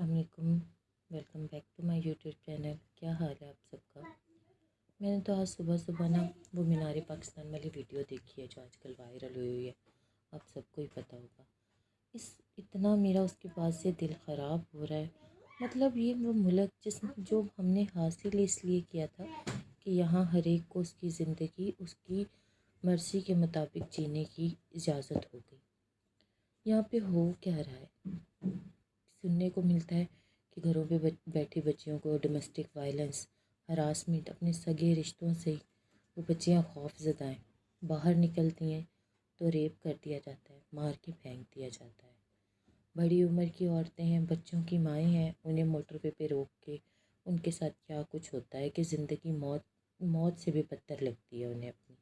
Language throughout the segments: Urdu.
السلام علیکم، welcome back to my YouTube channel. کیا حال ہے آپ سب کا؟ میں نے تو آج صبح صبح نا وہ مینار پاکستان والی ویڈیو دیکھی ہے جو آج کل وائرل ہوئی ہے، آپ سب کو ہی پتہ ہوگا۔ اتنا میرا اس کے بعد سے دل خراب ہو رہا ہے۔ مطلب یہ وہ ملک جو ہم نے حاصل اس لیے کیا تھا کہ یہاں ہر ایک کو اس کی زندگی اس کی مرضی کے مطابق جینے کی اجازت ہو گئی۔ یہاں پہ ہو کیا رہا ہے؟ سننے کو ملتا ہے کہ گھروں پہ بیٹھی بچیوں کو ڈومیسٹک وائلنس، ہراسمنٹ، اپنے سگے رشتوں سے وہ بچیاں خوف زدہ ہیں، باہر نکلتی ہیں تو ریپ کر دیا جاتا ہے، مار کے پھینک دیا جاتا ہے۔ بڑی عمر کی عورتیں ہیں، بچوں کی مائیں ہیں، انہیں موٹر وے پہ روک کے ان کے ساتھ کیا کچھ ہوتا ہے کہ زندگی موت سے بھی بدتر لگتی ہے انہیں اپنی۔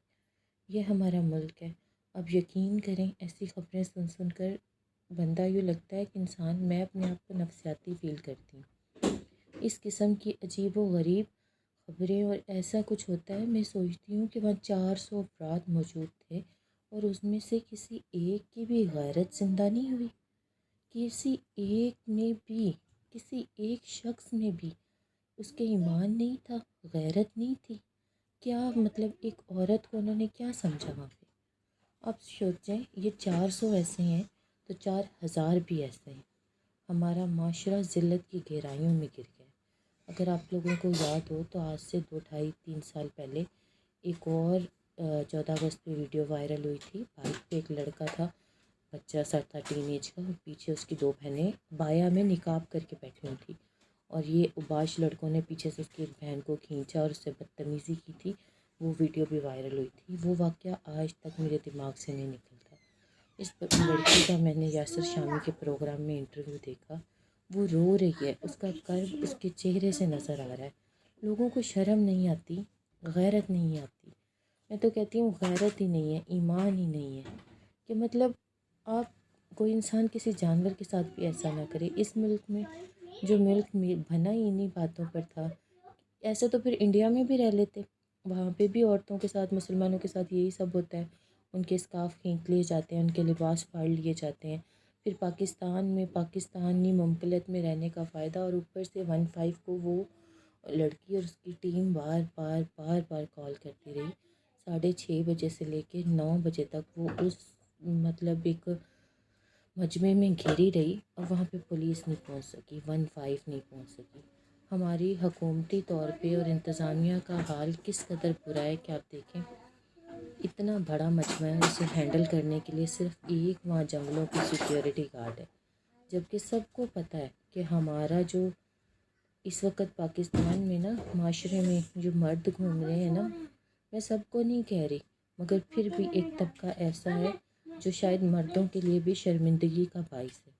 یہ ہمارا ملک ہے۔ اب یقین کریں، ایسی خبریں سن کر بندہ یوں لگتا ہے کہ میں اپنے آپ کو نفسیاتی فیل کرتی ہوں۔ اس قسم کی عجیب و غریب خبریں اور ایسا کچھ ہوتا ہے، میں سوچتی ہوں کہ وہاں 400 افراد موجود تھے اور اس میں سے کسی ایک کی بھی غیرت زندہ نہیں ہوئی، کسی ایک شخص میں بھی اس کے ایمان نہیں تھا، غیرت نہیں تھی۔ کیا مطلب ایک عورت کو انہوں نے کیا سمجھا وہاں پہ؟ اب سوچیں، یہ 400 ایسے ہیں تو 4000 بھی ایسے ہیں۔ ہمارا معاشرہ ذلت کی گہرائیوں میں گر گیا۔ اگر آپ لوگوں کو یاد ہو تو آج سے 2-2.5-3 سال پہلے ایک اور 14 اگست پہ ویڈیو وائرل ہوئی تھی۔ بائک پہ ایک لڑکا تھا، بچہ سا تھا ٹین ایج کا، پیچھے اس کی 2 بہنیں بایا میں نقاب کر کے بیٹھی ہوئی تھی اور یہ اوباش لڑکوں نے پیچھے سے اس کی ایک بہن کو کھینچا اور اس سے بدتمیزی کی تھی۔ وہ ویڈیو بھی وائرل ہوئی تھی۔ وہ واقعہ آج تک میرے دماغ سے نہیں نکلتا۔ اس لڑکی کا میں نے یاسر شامی کے پروگرام میں انٹرویو دیکھا، وہ رو رہی ہے، اس کا کرب اس کے چہرے سے نظر آ رہا ہے۔ لوگوں کو شرم نہیں آتی، غیرت نہیں آتی۔ میں تو کہتی ہوں غیرت ہی نہیں ہے، ایمان ہی نہیں ہے کہ مطلب آپ کوئی انسان کسی جانور کے ساتھ بھی ایسا نہ کرے۔ اس ملک میں جو ملک بنا ہی انہی باتوں پر تھا، ایسا تو پھر انڈیا میں بھی رہ لیتے، وہاں پہ بھی عورتوں کے ساتھ، مسلمانوں کے ساتھ یہی سب ہوتا ہے، ان کے اسکارف کھینچ لیے جاتے ہیں، ان کے لباس پھاڑ لیے جاتے ہیں۔ پھر پاکستان میں پاکستانی مملکت میں رہنے کا فائدہ، اور اوپر سے 15 کو وہ لڑکی اور اس کی ٹیم بار بار کال کرتی رہی۔ 6:30 بجے سے لے کے 9 بجے تک وہ اس مطلب ایک مجمع میں گھری رہی اور وہاں پہ پولیس نہیں پہنچ سکی، 15 نہیں پہنچ سکی۔ ہماری حکومتی طور پہ اور انتظامیہ کا حال کس قدر برا ہے کہ آپ دیکھیں، اتنا بڑا مجمع ہے، اسے ہینڈل کرنے کے لیے صرف ایک وہاں جنگلوں کی سیکیورٹی گارڈ ہے، جبکہ سب کو پتہ ہے کہ ہمارا جو اس وقت پاکستان میں نا معاشرے میں جو مرد گھوم رہے ہیں نا، میں سب کو نہیں کہہ رہی، مگر پھر بھی ایک طبقہ ایسا ہے جو شاید مردوں کے لیے بھی شرمندگی کا باعث ہے۔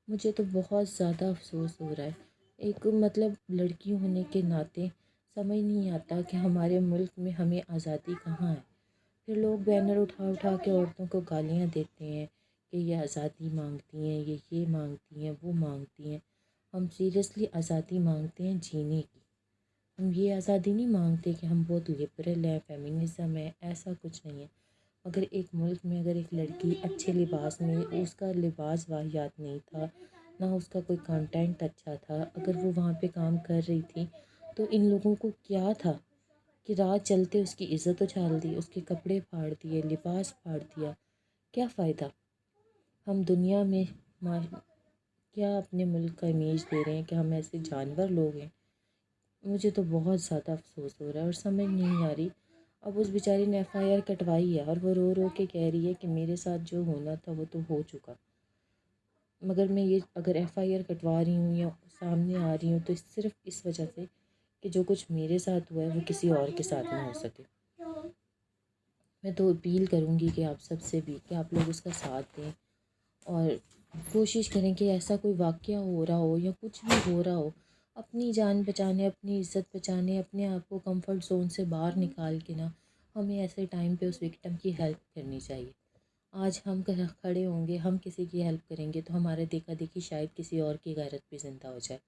مجھے تو بہت زیادہ افسوس ہو رہا ہے، ایک مطلب لڑکی ہونے کے ناطے سمجھ نہیں آتا کہ ہمارے ملک میں ہمیں آزادی کہاں ہے۔ پھر لوگ بینر اٹھا کے عورتوں کو گالیاں دیتے ہیں کہ یہ آزادی مانگتی ہیں، یہ مانگتی ہیں، وہ مانگتی ہیں۔ ہم سیریسلی آزادی مانگتے ہیں جینے کی، ہم یہ آزادی نہیں مانگتے کہ ہم بہت لبرل ہیں، فیمنزم ہے، ایسا کچھ نہیں ہے۔ اگر ایک ملک میں اگر ایک لڑکی اچھے لباس میں، اس کا لباس واہیات نہیں تھا، نہ اس کا کوئی کانٹینٹ اچھا تھا، اگر وہ وہاں پہ کام کر رہی تھی تو ان لوگوں کو کیا تھا کہ رات چلتے اس کی عزت اچھال دی، اس کے کپڑے پھاڑ دیے، لباس پھاڑ دیا؟ کیا فائدہ؟ ہم دنیا میں کیا اپنے ملک کا امیج دے رہے ہیں کہ ہم ایسے جانور لوگ ہیں؟ مجھے تو بہت زیادہ افسوس ہو رہا ہے اور سمجھ نہیں آ رہی۔ اب اس بیچاری نے FIR کٹوائی ہے اور وہ رو رو کے کہہ رہی ہے کہ میرے ساتھ جو ہونا تھا وہ تو ہو چکا، مگر میں یہ اگر FIR کٹوا رہی ہوں یا سامنے آ رہی ہوں تو صرف اس وجہ سے کہ جو کچھ میرے ساتھ ہوا ہے وہ کسی اور کے ساتھ نہ ہو سکے۔ میں تو اپیل کروں گی کہ آپ سب سے بھی کہ آپ لوگ اس کا ساتھ دیں اور کوشش کریں کہ ایسا کوئی واقعہ ہو رہا ہو یا کچھ بھی ہو رہا ہو، اپنی جان بچانے، اپنی عزت بچانے، اپنے آپ کو کمفرٹ زون سے باہر نکال کے نا ہمیں ایسے ٹائم پہ اس وکٹم کی ہیلپ کرنی چاہیے۔ آج ہم کھڑے ہوں گے، ہم کسی کی ہیلپ کریں گے تو ہمارے دیکھا دیکھی شاید کسی اور کی غیرت بھی زندہ ہو جائے۔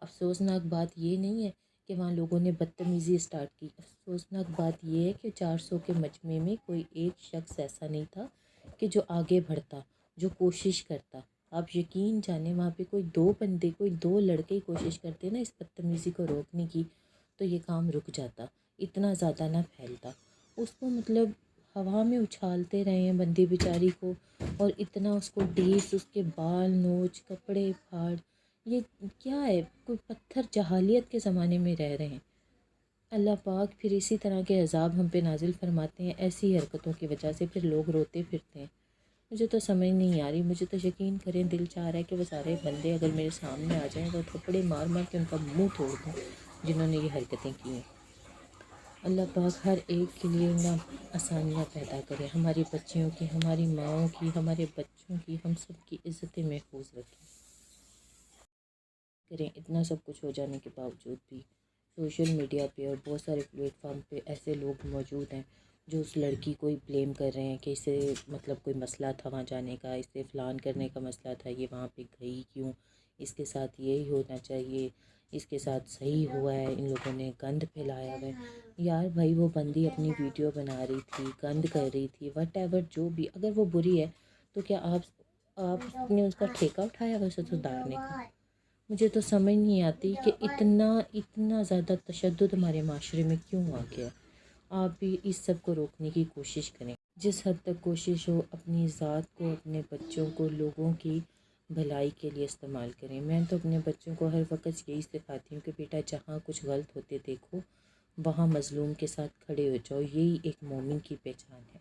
افسوسناک بات یہ نہیں ہے کہ وہاں لوگوں نے بدتمیزی اسٹارٹ کی، افسوسناک بات یہ ہے کہ 400 کے مجمع میں کوئی ایک شخص ایسا نہیں تھا کہ جو آگے بڑھتا، جو کوشش کرتا۔ آپ یقین جانیں وہاں پہ کوئی دو بندے، کوئی دو لڑکے ہی کوشش کرتے نا اس بدتمیزی کو روکنے کی، تو یہ کام رک جاتا، اتنا زیادہ نہ پھیلتا۔ اس کو مطلب ہوا میں اچھالتے رہے ہیں بندی بیچاری کو، اور اتنا اس کو ڈیس، اس کے بال نوچ، کپڑے پھاڑ، یہ کیا ہے؟ کوئی پتھر جاہلیت کے زمانے میں رہ رہے ہیں۔ اللہ پاک پھر اسی طرح کے عذاب ہم پہ نازل فرماتے ہیں ایسی حرکتوں کی وجہ سے، پھر لوگ روتے پھرتے ہیں۔ مجھے تو سمجھ نہیں آ رہی، مجھے تو یقین کریں دل چاہ رہا ہے کہ وہ سارے بندے اگر میرے سامنے آ جائیں تو تھپڑے مار مار کے ان کا منہ توڑ دوں جنہوں نے یہ حرکتیں کی ہیں۔ اللہ پاک ہر ایک کے لیے نا آسانیاں پیدا کرے، ہماری بچیوں کی، ہماری ماؤں کی، ہمارے بچوں کی، ہم سب کی عزتیں محفوظ رکھیں کریں۔ اتنا سب کچھ ہو جانے کے باوجود بھی سوشل میڈیا پہ اور بہت سارے پلیٹ فارم پہ ایسے لوگ موجود ہیں جو اس لڑکی کو ہی بلیم کر رہے ہیں کہ اسے مطلب کوئی مسئلہ تھا وہاں جانے کا، اسے فلان کرنے کا مسئلہ تھا، یہ وہاں پہ گئی کیوں، اس کے ساتھ یہی ہونا چاہیے، اس کے ساتھ صحیح ہوا ہے، ان لوگوں نے گند پھیلایا ہوا ہے۔ یار بھائی وہ بندی اپنی ویڈیو بنا رہی تھی، گند کر رہی تھی، وٹ ایور جو بھی، اگر وہ بری ہے تو کیا آپ نے اس کا ٹھیکہ اٹھایا اسے سدھارنے کا؟ مجھے تو سمجھ نہیں آتی کہ اتنا زیادہ تشدد ہمارے معاشرے میں کیوں آ گیا۔ آپ بھی اس سب کو روکنے کی کوشش کریں، جس حد تک کوشش ہو اپنی ذات کو، اپنے بچوں کو لوگوں کی بھلائی کے لیے استعمال کریں۔ میں تو اپنے بچوں کو ہر وقت یہی سکھاتی ہوں کہ بیٹا جہاں کچھ غلط ہوتے دیکھو وہاں مظلوم کے ساتھ کھڑے ہو جاؤ، یہی ایک مومن کی پہچان ہے۔